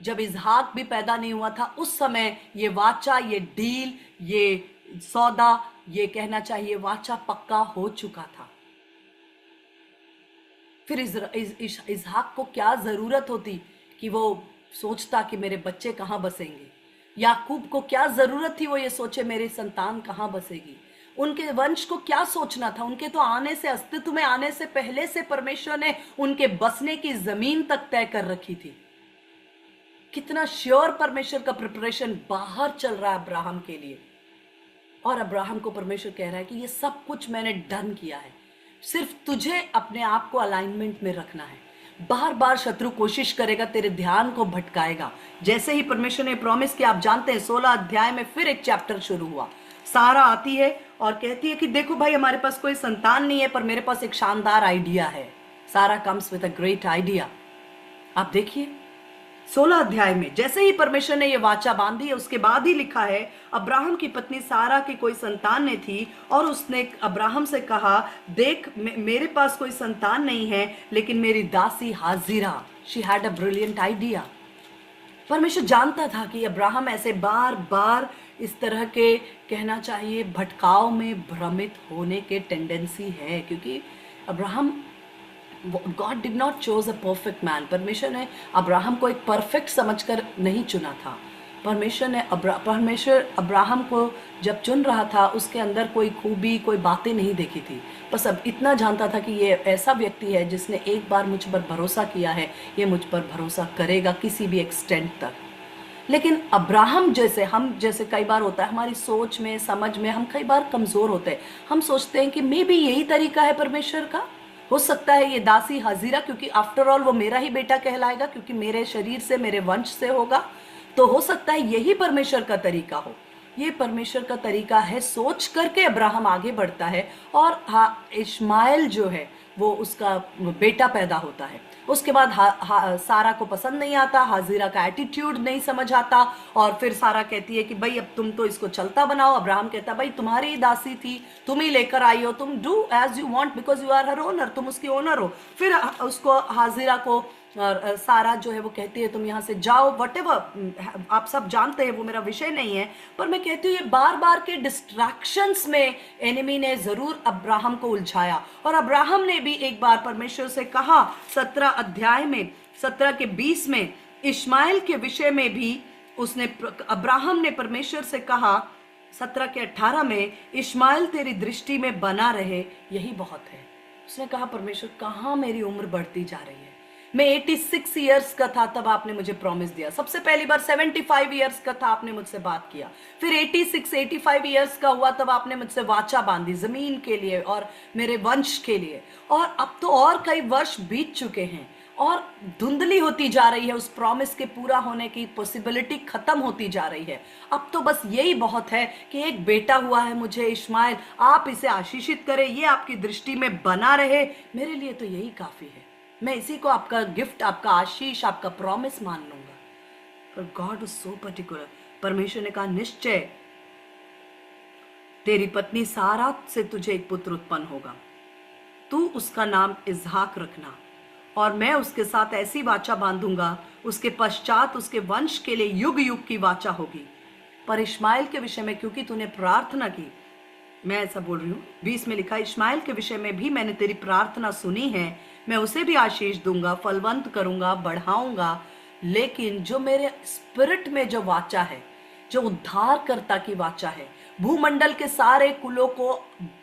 जब इजहाक भी पैदा नहीं हुआ था उस समय ये वाचा, ये डील, ये सौदा, ये कहना चाहिए वाचा पक्का हो चुका था। फिर इजहाक को क्या जरूरत होती कि वो सोचता कि मेरे बच्चे कहां बसेंगे? याकूब को क्या जरूरत थी वो ये सोचे मेरी संतान कहां बसेगी? उनके वंश को क्या सोचना था? उनके तो आने से, अस्तित्व में आने से पहले से परमेश्वर ने उनके बसने की जमीन तक तय कर रखी थी। कितना श्योर परमेश्वर का प्रिपरेशन बाहर चल रहा है अब्राहम के लिए। और अब्राहम को परमेश्वर कह रहा है कि ये सब कुछ मैंने डन किया है, सिर्फ तुझे अपने आप को अलाइनमेंट में रखना है। बार बार शत्रु कोशिश करेगा, तेरे ध्यान को भटकाएगा। जैसे ही परमेश्वर ने प्रॉमिस किया, आप जानते हैं 16 अध्याय में फिर एक चैप्टर शुरू हुआ। सारा आती है और कहती है कि देखो भाई, हमारे पास कोई संतान नहीं है, पर मेरे पास एक शानदार आइडिया है। सारा comes with a great idea. आप देखिए 16 अध्याय में जैसे ही परमेश्वर ने यह वाचा बांधी है, उसके बाद ही लिखा है, अब्राहम की पत्नी सारा की कोई संतान नहीं थी और उसने अब्राहम से कहा, देख मेरे पास कोई संतान नहीं है, लेकिन मेरी दासी हाजिरा, she had a brilliant idea. परमेश्वर जानता था कि अब्राहम ऐसे बार बार इस तरह के, कहना चाहिए, भटकाव में भ्रमित होने के टेंडेंसी है, क्योंकि Abraham, God did not choose a perfect man। परमेश्वर ने अब्राहम को एक परफेक्ट समझकर नहीं चुना था। परमेश्वर अब्राहम को जब चुन रहा था, उसके अंदर कोई खूबी, कोई बातें नहीं देखी थी। बस अब इतना जानता था कि ये ऐसा व्यक्ति है जिसने एक बार मुझ पर भरोसा किया है, ये मुझ पर भरोसा करेगा किसी भी एक्सटेंट तक। लेकिन अब्राहम जैसे कई बार होता है, हमारी सोच में, समझ में हम कई बार कमज़ोर होते हैं। हम सोचते हैं कि मे बी यही तरीका है परमेश्वर का। हो सकता है ये दासी हाजिरा, क्योंकि आफ्टर ऑल वो मेरा ही बेटा कहलाएगा, क्योंकि मेरे शरीर से, मेरे वंश से होगा, तो हो सकता है यही परमेश्वर का तरीका हो। ये परमेश्वर का तरीका है, सोच करके अब्राहम आगे बढ़ता है। और इश्माइल जो है वो उसका बेटा पैदा होता है। उसके बाद सारा को पसंद नहीं आता, हाजिरा का एटीट्यूड नहीं समझ आता, और फिर सारा कहती है कि भाई अब तुम तो इसको चलता बनाओ। अब्राहम कहता है, भाई तुम्हारी ही दासी थी, तुम ही लेकर आई हो, तुम do as you want because you are her owner, तुम उसकी ओनर हो। फिर उसको, हाजिरा को, और सारा जो है वो कहती है तुम यहाँ से जाओ, व्हाटएवर, आप सब जानते हैं, वो मेरा विषय नहीं है। पर मैं कहती हूँ ये बार बार के डिस्ट्रैक्शंस में एनिमी ने जरूर अब्राहम को उलझाया। और अब्राहम ने भी एक बार परमेश्वर से कहा, 17 अध्याय में 17 के 20 में इश्माइल के विषय में भी अब्राहम ने परमेश्वर से कहा, 17 के 18 में, इश्माइल तेरी दृष्टि में बना रहे, यही बहुत है। उसने कहा, परमेश्वर कहाँ मेरी उम्र बढ़ती जा रही है। मैं 86 ईयर्स का था तब आपने मुझे प्रॉमिस दिया। सबसे पहली बार 75 ईयर्स का था, आपने मुझसे बात किया। फिर 85 ईयर्स का हुआ तब आपने मुझसे वाचा बांधी जमीन के लिए और मेरे वंश के लिए। और अब तो और कई वर्ष बीत चुके हैं और धुंधली होती जा रही है, उस प्रॉमिस के पूरा होने की पॉसिबिलिटी खत्म होती जा रही है। अब तो बस यही बहुत है कि एक बेटा हुआ है मुझे, इश्माइल, आप इसे आशीषित करें, ये आपकी दृष्टि में बना रहे, मेरे लिए तो यही काफी है। मैं इसी को आपका गिफ्ट, आपका आशीष, आपका प्रॉमिस मान लूंगा। पर गॉड वाज सो पर्टिकुलर। परमेश्वर ने कहा, निश्चय तेरी पत्नी सारा से तुझे एक पुत्र उत्पन्न होगा, तू उसका नाम इजहाक रखना, और मैं उसके साथ ऐसी वाचा बांधूंगा, उसके पश्चात उसके वंश के लिए युग युग की वाचा होगी। पर इश्माइल के विषय में क्योंकि तूने प्रार्थना की, मैं ऐसा बोल रही हूँ, 20 में लिखा, इश्माइल के विषय में भी मैंने तेरी प्रार्थना सुनी है, मैं उसे भी आशीष दूंगा, फलवंत करूंगा, बढ़ाऊंगा। लेकिन जो मेरे स्पिरिट में जो वाचा है, जो उद्धारकर्ता की वाचा है, भूमंडल के सारे कुलों को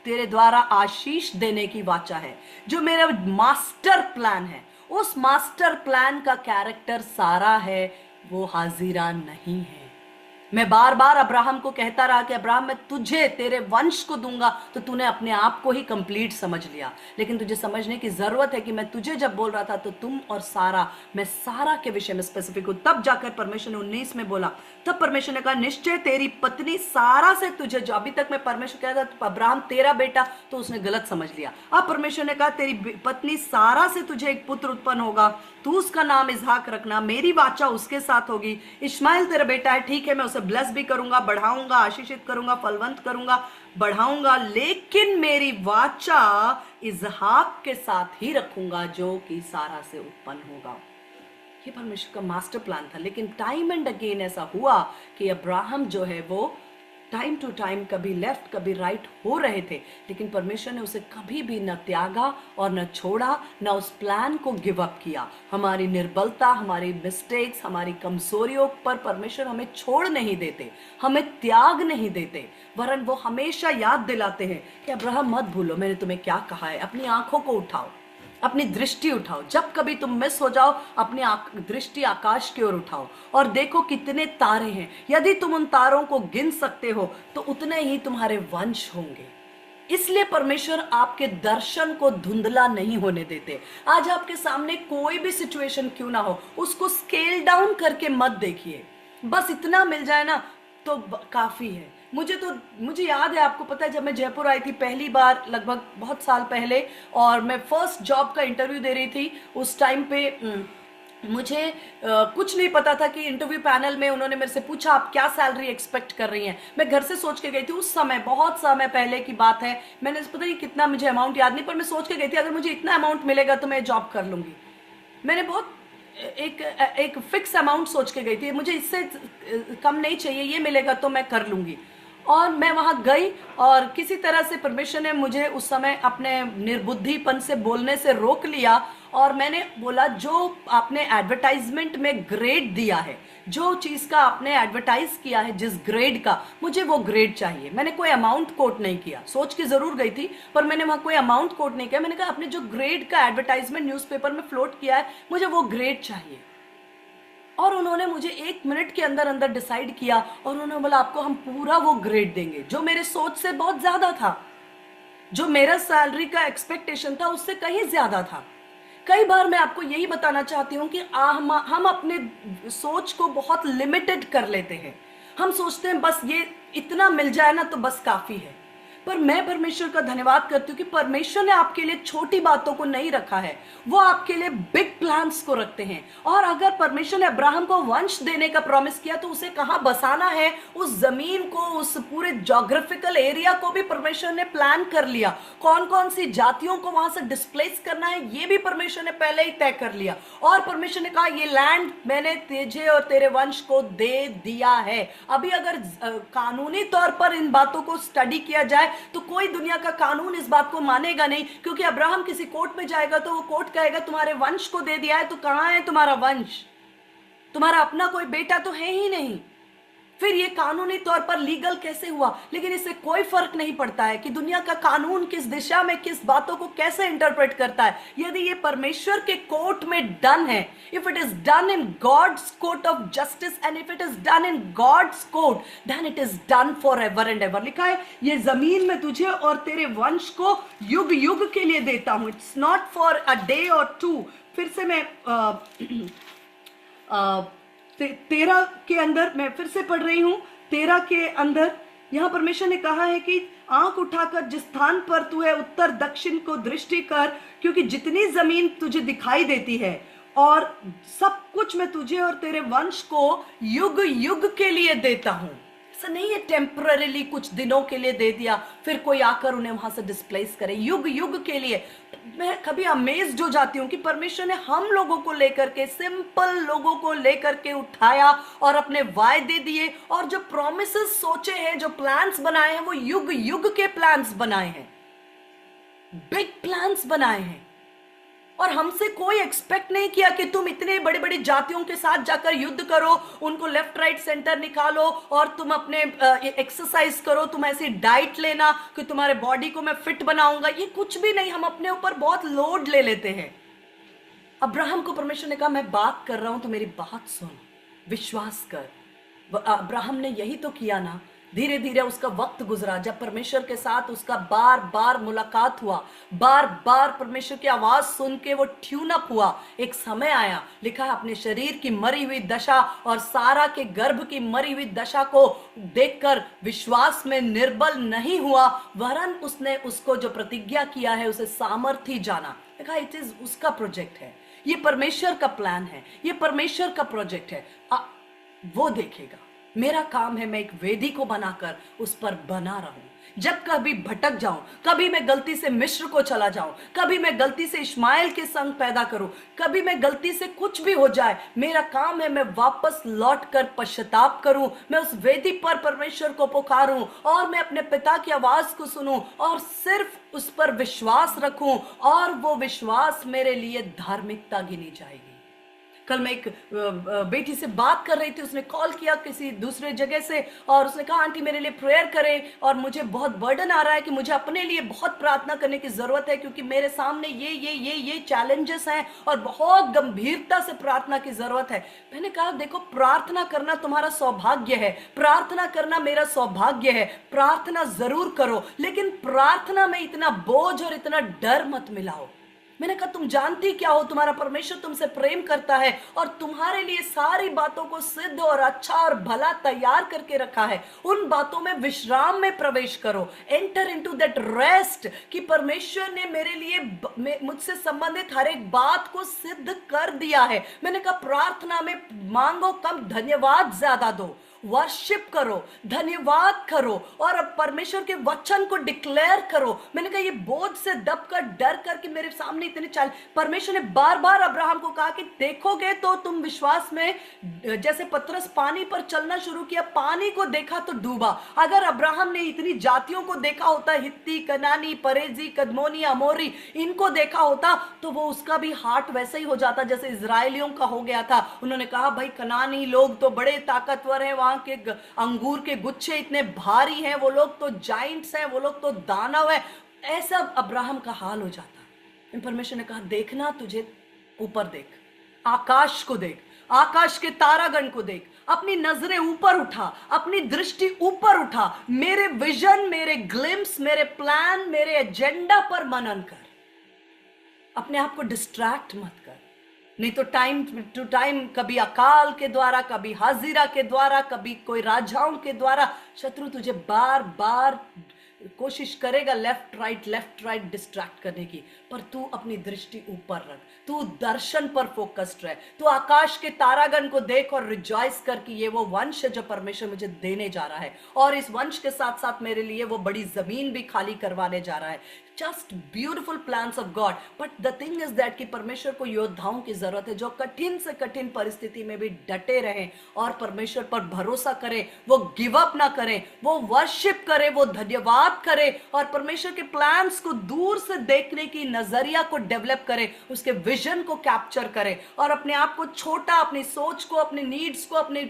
तेरे द्वारा आशीष देने की वाचा है, जो मेरा मास्टर प्लान है, उस मास्टर प्लान का कैरेक्टर सारा है, वो हाजिरा नहीं है। मैं बार बार अब्राहम को कहता रहा कि अब्राहम मैं तुझे तेरे वंश को दूंगा, तो तूने अपने आप को ही कंप्लीट समझ लिया। लेकिन तुझे समझने की जरूरत है कि मैं तुझे जब बोल रहा था तो तुम और सारा, मैं सारा के विषय में स्पेसिफिक हूं। तब जाकर परमेश्वर ने 19 में बोला, तब परमेश्वर ने कहा निश्चय तेरी पत्नी सारा से तुझे, जो अभी तक मैं परमेश्वर कह रहा था अब्राहम तेरा बेटा, तो उसने गलत समझ लिया। अब परमेश्वर ने कहा तेरी पत्नी सारा से तुझे एक पुत्र उत्पन्न होगा, तू उसका नाम इसहाक रखना, मेरी वाचा उसके साथ होगी। इश्माइल तेरा बेटा है, ठीक है, मैं उसे ब्लेस भी करूंगा, बढ़ाऊंगा, आशीषित करूंगा, फलवंत करूंगा, बढ़ाऊंगा, लेकिन मेरी वाचा इसहाक के साथ ही रखूंगा जो कि सारा से उत्पन्न होगा। ये परमेश्वर का मास्टर प्लान था। लेकिन टाइम एंड अगेन ऐसा हुआ कि अब्राहम जो है वो टाइम टू टाइम कभी लेफ्ट कभी राइट हो रहे थे, लेकिन परमेश्वर ने उसे कभी भी न त्यागा और न छोड़ा, न उस प्लान को गिव अप किया। हमारी निर्बलता, हमारी मिस्टेक्स, हमारी कमजोरियों पर परमेश्वर हमें छोड़ नहीं देते, हमें त्याग नहीं देते, वरन वो हमेशा याद दिलाते हैं कि अब्राहम मत भूलो मैंने तुम्हें क्या कहा है। अपनी आंखों को उठाओ, अपनी दृष्टि उठाओ, जब कभी तुम मिस हो जाओ अपनी दृष्टि आकाश की ओर उठाओ और देखो कितने तारे हैं। यदि तुम उन तारों को गिन सकते हो तो उतने ही तुम्हारे वंश होंगे। इसलिए परमेश्वर आपके दर्शन को धुंधला नहीं होने देते। आज आपके सामने कोई भी सिचुएशन क्यों ना हो, उसको स्केल डाउन करके मत देखिए। बस इतना मिल जाए ना तो काफी है। मुझे याद है, आपको पता है, जब मैं जयपुर आई थी पहली बार लगभग बहुत साल पहले, और मैं फर्स्ट जॉब का इंटरव्यू दे रही थी, उस टाइम पे मुझे कुछ नहीं पता था कि इंटरव्यू पैनल में उन्होंने मेरे से पूछा आप क्या सैलरी एक्सपेक्ट कर रही हैं। मैं घर से सोच के गई थी, उस समय बहुत समय पहले की बात है, मैंने पता नहीं कितना, मुझे अमाउंट याद नहीं, पर मैं सोच के गई थी अगर मुझे इतना अमाउंट मिलेगा तो मैं जॉब कर लूंगी। मैंने बहुत एक फिक्स अमाउंट सोच के गई थी, मुझे इससे कम नहीं चाहिए, ये मिलेगा तो मैं कर लूंगी। और मैं वहां गई और किसी तरह से परमेश्वर ने मुझे उस समय अपने निर्बुद्धिपन से बोलने से रोक लिया और मैंने बोला जो आपने एडवर्टाइजमेंट में ग्रेड दिया है, जो चीज का आपने एडवर्टाइज किया है जिस ग्रेड का, मुझे वो ग्रेड चाहिए। मैंने कोई अमाउंट कोट नहीं किया, सोच के जरूर गई थी पर मैंने वहां कोई अमाउंट कोट नहीं किया। मैंने कहा आपने जो ग्रेड का एडवर्टाइजमेंट न्यूज़पेपर में फ्लोट किया है मुझे वो ग्रेड चाहिए। और उन्होंने मुझे 1 मिनट के अंदर अंदर डिसाइड किया और उन्होंने बोला आपको हम पूरा वो ग्रेड देंगे, जो मेरे सोच से बहुत ज्यादा था, जो मेरा सैलरी का एक्सपेक्टेशन था उससे कहीं ज्यादा था। कई बार मैं आपको यही बताना चाहती हूँ कि हम अपने सोच को बहुत लिमिटेड कर लेते हैं। हम सोचते हैं बस ये इतना मिल जाए ना तो बस काफी है। पर मैं परमेश्वर का धन्यवाद करती हूँ कि परमेश्वर ने आपके लिए छोटी बातों को नहीं रखा है, वो आपके लिए बिग प्लान्स को रखते हैं। और अगर परमेश्वर ने अब्राहम को वंश देने का प्रॉमिस किया तो उसे कहाँ बसाना है, उस जमीन को, उस पूरे ज्योग्राफिकल एरिया को भी परमेश्वर ने प्लान कर लिया। कौन कौन सी जातियों को वहां से डिस्प्लेस करना है ये भी परमेश्वर ने पहले ही तय कर लिया। और परमेश्वर ने कहा ये लैंड मैंने तुझे और तेरे वंश को दे दिया है। अभी अगर कानूनी तौर पर इन बातों को स्टडी किया जाए तो कोई दुनिया का कानून इस बात को मानेगा नहीं, क्योंकि अब्राहम किसी कोर्ट में जाएगा तो वो कोर्ट कहेगा तुम्हारे वंश को दे दिया है, तो कहां है तुम्हारा वंश? तुम्हारा अपना कोई बेटा तो है ही नहीं। फिर ये कानूनी तौर पर लीगल कैसे हुआ? लेकिन इससे कोई फर्क नहीं पड़ता है कि दुनिया का कानून किस दिशा में किस बातों को कैसे इंटरप्रेट करता है। यदि ये परमेश्वर के कोर्ट में डन है, if it is done in God's court of justice and if it is done in God's court, then it is done for ever and ever. लिखा है ये जमीन में तुझे और तेरे वंश को युग युग के लिए देता हूं। It's not for a day और टू। फिर से मैं 13 के अंदर मैं फिर से पढ़ रही हूं। 13 के अंदर यहां परमेश्वर ने कहा है कि आंख उठाकर जिस स्थान पर तू है उत्तर दक्षिण को दृष्टि कर, क्योंकि जितनी जमीन तुझे दिखाई देती है और सब कुछ मैं तुझे और तेरे वंश को युग युग के लिए देता हूं। ऐसा नहीं है टेम्पररीली कुछ दिनों के लिए दे दिया फिर कोई आकर उन्हें वहां से डिस्प्लेस करे, युग युग के लिए। मैं कभी अमेज्ड हो जाती हूँ कि परमेश्वर ने हम लोगों को लेकर के, सिंपल लोगों को लेकर के उठाया और अपने वायदे दिए, और जो प्रॉमिसेस सोचे हैं, जो प्लान्स बनाए हैं, वो युग युग के प्लान्स बनाए हैं, बिग प्लान्स बनाए हैं। और हमसे कोई एक्सपेक्ट नहीं किया कि तुम इतने बड़ी बड़ी जातियों के साथ जाकर युद्ध करो, उनको लेफ्ट राइट सेंटर निकालो और तुम अपने एक्सरसाइज करो, तुम ऐसी डाइट लेना कि तुम्हारे बॉडी को मैं फिट बनाऊंगा। ये कुछ भी नहीं, हम अपने ऊपर बहुत लोड ले लेते हैं। अब्राहम को परमेश्वर ने कहा मैं बात कर रहा हूं तो मेरी बात सुन, विश्वास कर। अब्राहम ने यही तो किया ना। धीरे धीरे उसका वक्त गुजरा, जब परमेश्वर के साथ उसका बार बार मुलाकात हुआ, बार बार परमेश्वर की आवाज सुन के वो ट्यून अप हुआ, एक समय आया, लिखा है अपने शरीर की मरी हुई दशा और सारा के गर्भ की मरी हुई दशा को देखकर विश्वास में निर्बल नहीं हुआ, वरन उसने उसको जो प्रतिज्ञा किया है उसे सामर्थ्य जाना। देखा, इट इज उसका प्रोजेक्ट है, ये परमेश्वर का प्लान है, ये परमेश्वर का प्रोजेक्ट है। वो देखेगा। मेरा काम है मैं एक वेदी को बनाकर उस पर बना रहूं। जब कभी भटक जाऊं, कभी मैं गलती से मिस्र को चला जाऊं, कभी मैं गलती से इश्माइल के संग पैदा करूं, कभी मैं गलती से कुछ भी हो जाए, मेरा काम है मैं वापस लौट कर पश्चाताप करूं, मैं उस वेदी पर परमेश्वर को पुकारूं और मैं अपने पिता की आवाज को सुनूं और सिर्फ उस पर विश्वास रखूं, और वो विश्वास मेरे लिए धार्मिकता गिनी जाएगी। कल मैं एक बेटी से बात कर रही थी, उसने कॉल किया किसी दूसरे जगह से और उसने कहा आंटी मेरे लिए प्रेयर करें, और मुझे बहुत बर्डन आ रहा है कि मुझे अपने लिए बहुत प्रार्थना करने की जरूरत है, क्योंकि मेरे सामने ये चैलेंजेस हैं और बहुत गंभीरता से प्रार्थना की जरूरत है। मैंने कहा देखो, प्रार्थना करना तुम्हारा सौभाग्य है, प्रार्थना करना मेरा सौभाग्य है, प्रार्थना जरूर करो, लेकिन प्रार्थना में इतना बोझ और इतना डर मत मिलाओ। मैंने कहा तुम जानती क्या हो, तुम्हारा परमेश्वर तुमसे प्रेम करता है और तुम्हारे लिए सारी बातों को सिद्ध और अच्छा और भला तैयार करके रखा है। उन बातों में विश्राम में प्रवेश करो, एंटर इनटू दैट रेस्ट, कि परमेश्वर ने मेरे लिए मुझसे संबंधित हर एक बात को सिद्ध कर दिया है। मैंने कहा प्रार्थना में मांगो कम, धन्यवाद ज्यादा दो, वर्शिप करो, धन्यवाद करो और अब परमेश्वर के वचन को डिक्लेयर करो। मैंने कहा ये बोझ से दबकर डर कर कि मेरे सामने इतने चाल, परमेश्वर ने बार बार अब्राहम को कहा कि देखोगे तो तुम विश्वास में, जैसे पतरस पानी पर चलना शुरू किया, पानी को देखा तो डूबा। अगर अब्राहम ने इतनी जातियों को देखा होता, हित्ती, कनानी, परेजी, कदमोनी, अमोरी, इनको देखा होता, तो वो उसका भी हार्ट वैसे ही हो जाता जैसे इजरायलियों का हो गया था। उन्होंने कहा भाई कनानी लोग तो बड़े ताकतवर हैं, वहां के अंगूर के गुच्छे इतने भारी हैं, वो लोग तो जाइंट्स हैं, वो लोग तो दानव है। ऐसा अब्राहम का हाल हो जाता। परमेश्वर ने कहा देखना, तुझे ऊपर देख, आकाश को देख, आकाश के तारागण को देख, अपनी नजरें ऊपर उठा, अपनी दृष्टि ऊपर उठा, मेरे विजन, मेरे ग्लिम्स, मेरे प्लान, मेरे एजेंडा पर मनन कर। अपने आप को डिस्ट्रैक्ट मत कर, नहीं तो टाइम टू टाइम कभी अकाल के द्वारा, कभी हाजिरा के द्वारा, कभी कोई राजाओं के द्वारा शत्रु तुझे बार बार कोशिश करेगा लेफ्ट राइट डिस्ट्रैक्ट करने की, पर तू अपनी दृष्टि ऊपर रख, तू दर्शन पर फोकस्ड रह, तू आकाश के तारागण को देख और रिजॉइस कर कि ये वो वंश है जो परमेश्वर मुझे देने जा रहा है, और इस वंश के साथ साथ मेरे लिए वो बड़ी जमीन भी खाली करवाने जा रहा है। Just beautiful plans of God. But the thing is that कि परमेश्वर को योद्धाओं की जरूरत है जो कठिन से कठिन परिस्थिति में भी डटे रहें और परमेश्वर पर भरोसा करें, वो गिव अप ना करें, वो वर्शिप करें, वो धन्यवाद करें और परमेश्वर के प्लान्स को दूर से देखने की नजरिया को डेवलप करें, उसके विजन को कैप्चर करें और अपने आप को छोटा, अपनी सोच को, अपने नीड्स को, अपनी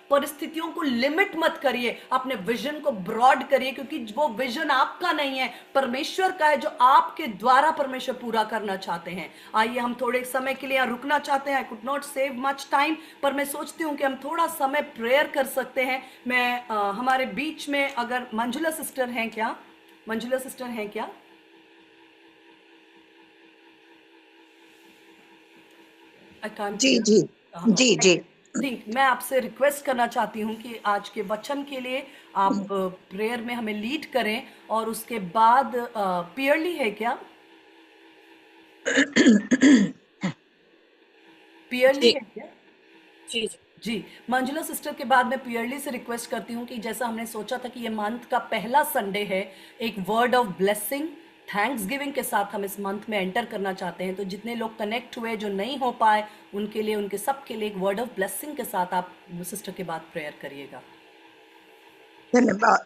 परिस्थितियों को लिमिट मत करिए, अपने विजन को ब्रॉड करिए, क्योंकि वो विजन आपका नहीं है, परमेश्वर का है, जो आपके द्वारा परमेश्वर पूरा करना चाहते हैं। आइए हम थोड़े समय के लिए यहाँ रुकना चाहते हैं। I could not save much time, पर मैं सोचती हूँ कि हम थोड़ा समय प्रेयर कर सकते हैं। मैं हमारे बीच में अगर मंजुला सिस्टर हैं क्या, मंजुला सिस्टर हैं क्या? जी जी जी जी ठीक, मैं आपसे रिक्वेस्ट करना चाहती हूँ कि आज के वचन के लिए आप प्रेयर में हमें लीड करें और उसके बाद पियरली है क्या? पियरली जी है क्या? जी जी जी, मंजुला सिस्टर के बाद मैं पियरली से रिक्वेस्ट करती हूँ कि जैसा हमने सोचा था कि ये मंथ का पहला संडे है, एक word of blessing, thanks giving के साथ हम इस मंथ में एंटर करना चाहते हैं। तो जितने लोग कनेक्ट हुए, जो नहीं हो पाए, उनके लिए, उनके सब के लिए एक वर्ड ऑफ ब्लेसिंग के साथ आप सिस्टर के बाद प्रेयर करिएगा। धन्यवाद।